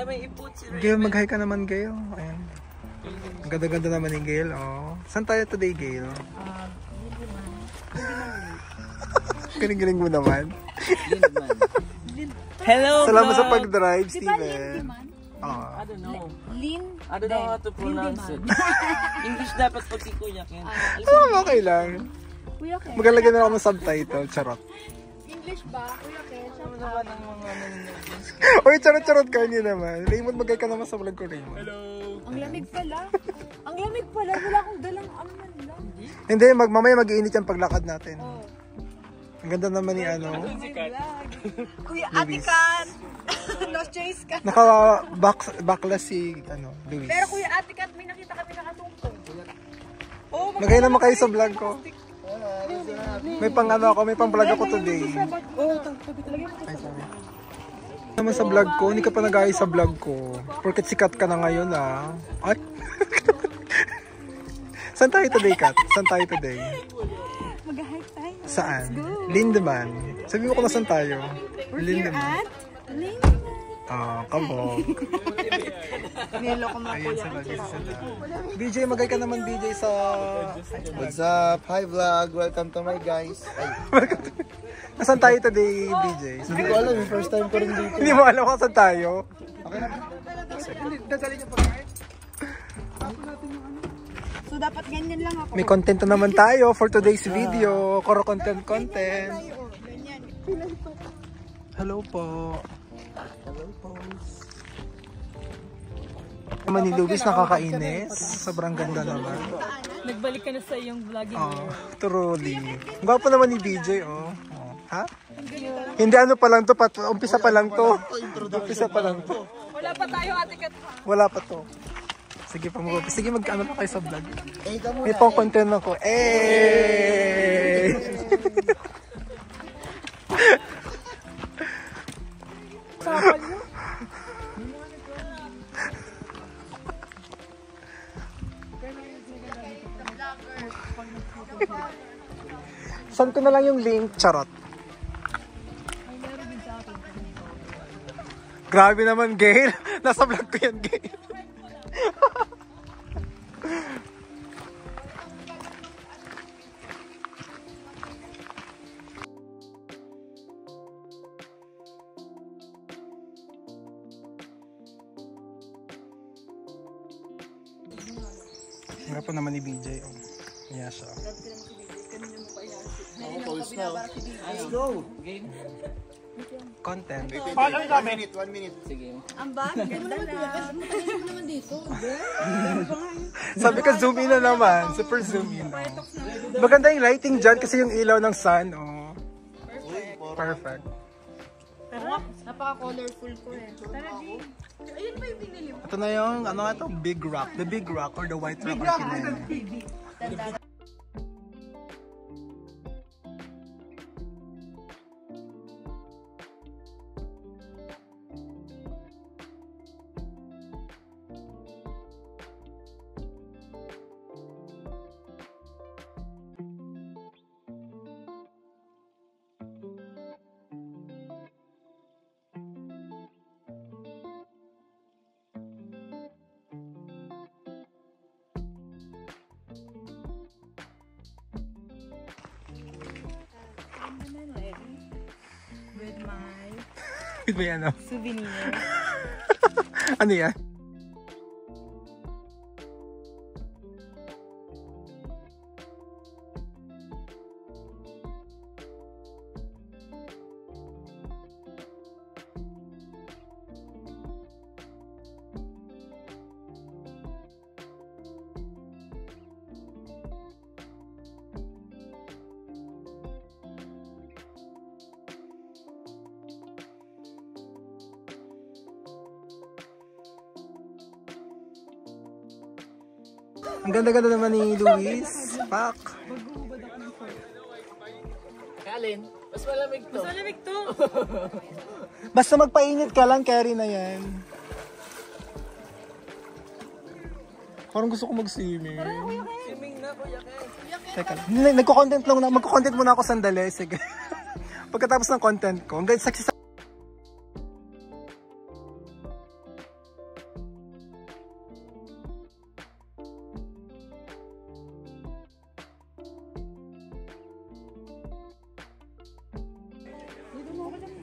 Ay, may ipot si Ray. Gail, mag-hi ka naman, Gail. Ayan. Ang ganda-ganda naman ni Gail, oh. Saan tayo today, Gail? Galing-galing mo naman. Hello, salamat sa pag-drive, Steven. I don't know. I don't know how to pronounce it. English dapat pag si Kuya Ken. Okay lang. Kuya Ken. Magalagay na ako ng subtitle, charot. English ba? Kuya Ken. Ano naman ang mga nanonood? Uy, charot-charot ka niyo naman. Raymond, magay ka naman sa vlog ko, Raymond. Hello. Ang lamig pala. Ang lamig pala. Wala akong dalang aman lang. Hindi, mamaya mag-iinit yan paglakad natin. Ang ganda naman ni ano. Kuya Atikan. No chase ka. Naka-backless si Luis. Pero Kuya Atikan, may nakita kami nakatungtong. Oh, magay naman kayo sa vlog ko. May pang ako, may pang vlog ako today. Ay, sorry. Naman sa vlog ko, hindi ka pa nag-ayos sa vlog ko. Porket sikat ka na ngayon, ah. Ay. Saan tayo today, Kat? Saan tayo today? Mag-hike tayo. Saan? Lindemann. Sabi mo kung nasaan tayo. Lindemann. Lindemann. Kabog. Nilo ko mga Ayan kuya. sila, BJ, magay ka naman, BJ, sa... What's up? Hi vlog! Welcome to my guys. Nasaan tayo today, BJ? Hindi ko alam, yung first time ko rin dito. Hindi mo alam kung saan tayo? So dapat ganyan lang ako. May content na naman tayo for today's video. Koro content. Ganyan. Hello po. Hello po. Naman ni Luis, nakakainis. Sobrang ganda naman. Nagbalik ka na sa iyong vlogging. Truly. Ang gwapo naman ni BJ, oh. Ha? Hindi ano pa lang to, umpisa pa lang to. Umpisa pa lang to. Wala pa tayo, Ate Kat. Wala pa to. Sige pa mo. Sige, mag-ano pa kayo sa vlog. May pang content ako. Eh! Sapan nyo? Saan ko na lang yung link? Charot. Grabe naman, Gail. Nasa vlog ko yan, Gail. Nga pa naman ni BJ. Oh. Yeah, siya. Let's go. Game. Content. One minute. Sige. Ang ba? Ganda lang. Matagal mo naman dito. Sabi ka zoom in na naman. Super zoom in. Maganda yung lighting dyan kasi yung ilaw ng sun. Oh. Perfect. Napaka-colorful ko eh. Tara, G. Ayun ba yung binili mo? Ito na yung, ano nga ito? Big Rock. The Big Rock or the White Rock. Big Rock. With my With may ano? souvenir. Ano yan? Ang ganda-ganda naman ni Luis. Pak. Kalin, mas malamig to. Malamig to. Basta magpainit ka lang, carry na yan. Parang gusto ko mag-swimming. Swimming na, Kuya Ken. Teka lang. Nagko-content lang na. Magko-content muna ako sandali. Sige. Pagkatapos ng content ko. Hanggang saksi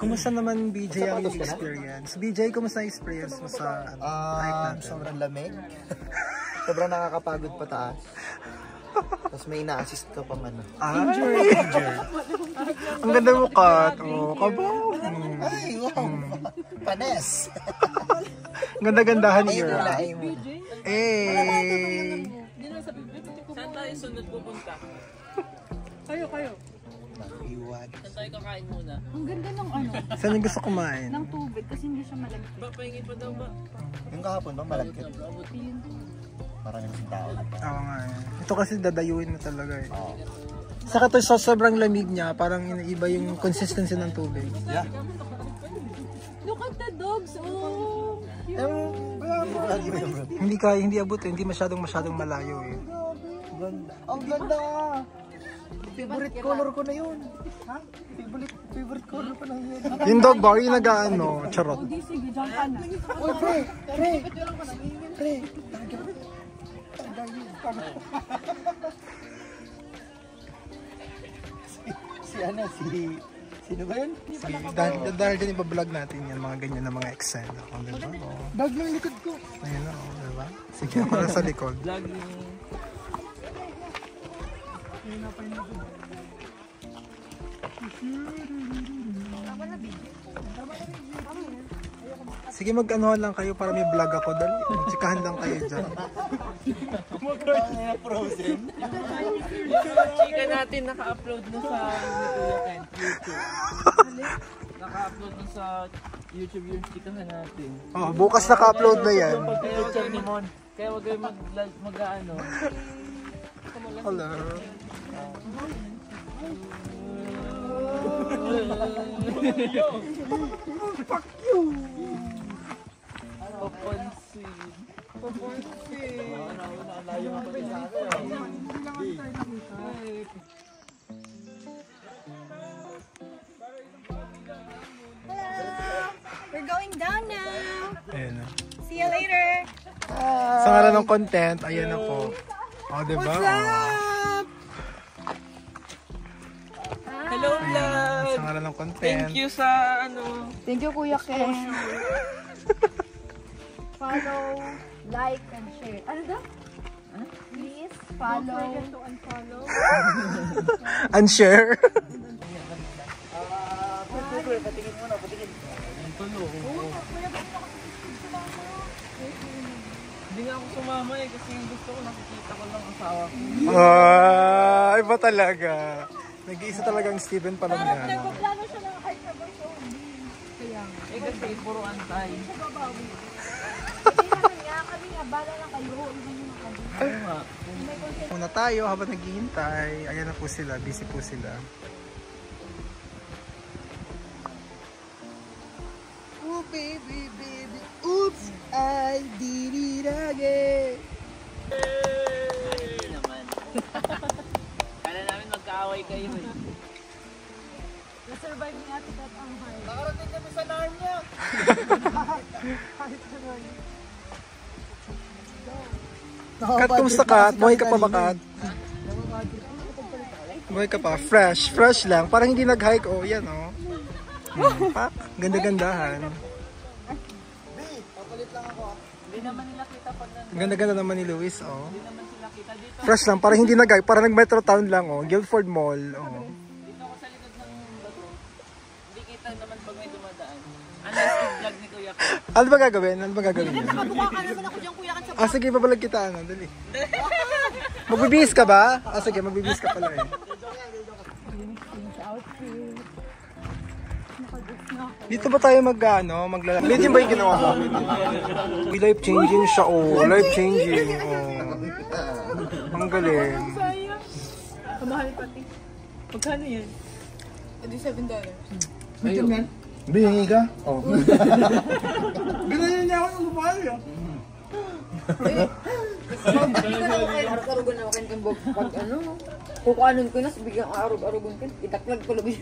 Kumusta naman BJ ang experience? BJ, kumusta ang experience mo sa hike natin? Sobrang lamig. Sobrang nakakapagod pataas. Tapos may ina-assist ka pang ano. Ay! Ang ganda mo, Kat. Oh, kabaw. Ay, wow. Panes. Ang ganda-gandahan niyo. Ay, mo. Eh! Saan tayo sunod pupunta? Kayo. Iwag. Saan tayo kakain muna? Ang ganda ng ano, Saan yung gusto kumain? ng tubig kasi hindi siya malagkit. Ba, pahingi pa daw ba? Yung kahapon ba malagkit? Maraming tao. Oo nga eh. Ito kasi dadayuin mo talaga eh. Saka to sa sobrang lamig niya, parang iba yung consistency ng tubig. Yeah. Look at the dogs, oh! Hindi abot eh. Hindi masyadong malayo eh. Ang ganda! Favorite color ko na yun. Ha? Favorite color ko na yun. Yung dog bar, yung nag-ano, charot. Hindi, sige, dyan ka na. Uy, pre! Sino ba yun? Dahil din ibablog natin yan, mga ganyan na mga eksena. Diba? Bag ng likod ko. Ayun na, diba? Sige, ako na sa likod. Vlogging. Sige, mag-ano lang kayo para may vlog ako. Dali, chikahan lang kayo dyan. Chika natin naka-upload na sa Kuya Ken, YouTube. Naka-upload na sa YouTube yung chikahan natin. Oh, bukas naka-upload na yan. Kaya wag kayo mag-ano. Hello. Fuck you! Papansin. We're going down now. Ayan na. See you later. Sa ngalan ng content, ayan na po. O, diba? Hello vlog! Sa ngalan ng content. Thank you sa ano. Thank you, Kuya Ken. Follow, like, and share. Ano daw? Please follow. Don't forget to unfollow. And share. Patingin muna, patingin. Hindi nga ako sumama eh kasi yung gusto ko nakikita ko lang asawa ko. Iba talaga. Nag-iisa talagang Steven pa lang yan. Nagpaplano siya ng hike na verso. Kaya nga. Eh kasi puro antay. Hindi naman nga, kami nga, bala na kayo. Iba nyo na kami. Oo nga. Muna tayo habang naghihintay. Ayan na po sila. Busy po sila. Oh, baby. Oops! I did it again! Hindi naman. Kala namin magkaaway kayo eh. Na-survive ni Ate Kat ang hike. Nakarating kami sa Narnia! Kat, kumusta Kat? Buhay ka pa ba Kat? Buhay ka pa? Fresh lang. Parang hindi nag-hike. Oh, yan oh. Pak, ganda-gandahan. Hindi naman nila kita pag nandun. Ganda-ganda naman ni Luis, oh. Hindi naman sila kita dito. Fresh lang, parang hindi nag-hike. Parang nag-Metro Town lang, oh. Guildford Mall, oh. Dito ako sa likod ng bato. Hindi kita naman pag may dumadaan. Unless i-vlog ni Kuya Ken. Ano ba gagawin? Ano ba gagawin niya? Mukha ka naman ako dyan, Kuya Kat, sa Sige, babalag kita, ano, dali. Magbibihis ka ba? Sige, magbibihis ka pala eh. Dito ba tayo maglalakad? Legend ba yung ginawa mo? Life changing siya, oh. Life changing, oh. Ang galing. Kamahal pati. Magkano yan? $7. Ayun. Bingi ka? Oo. Ganyan niya ako ng lupal yun. Arug-arugan na makin kang pag ano. Kukuanon ko na, biglang arug-arugan ka. Itaklag ko labis.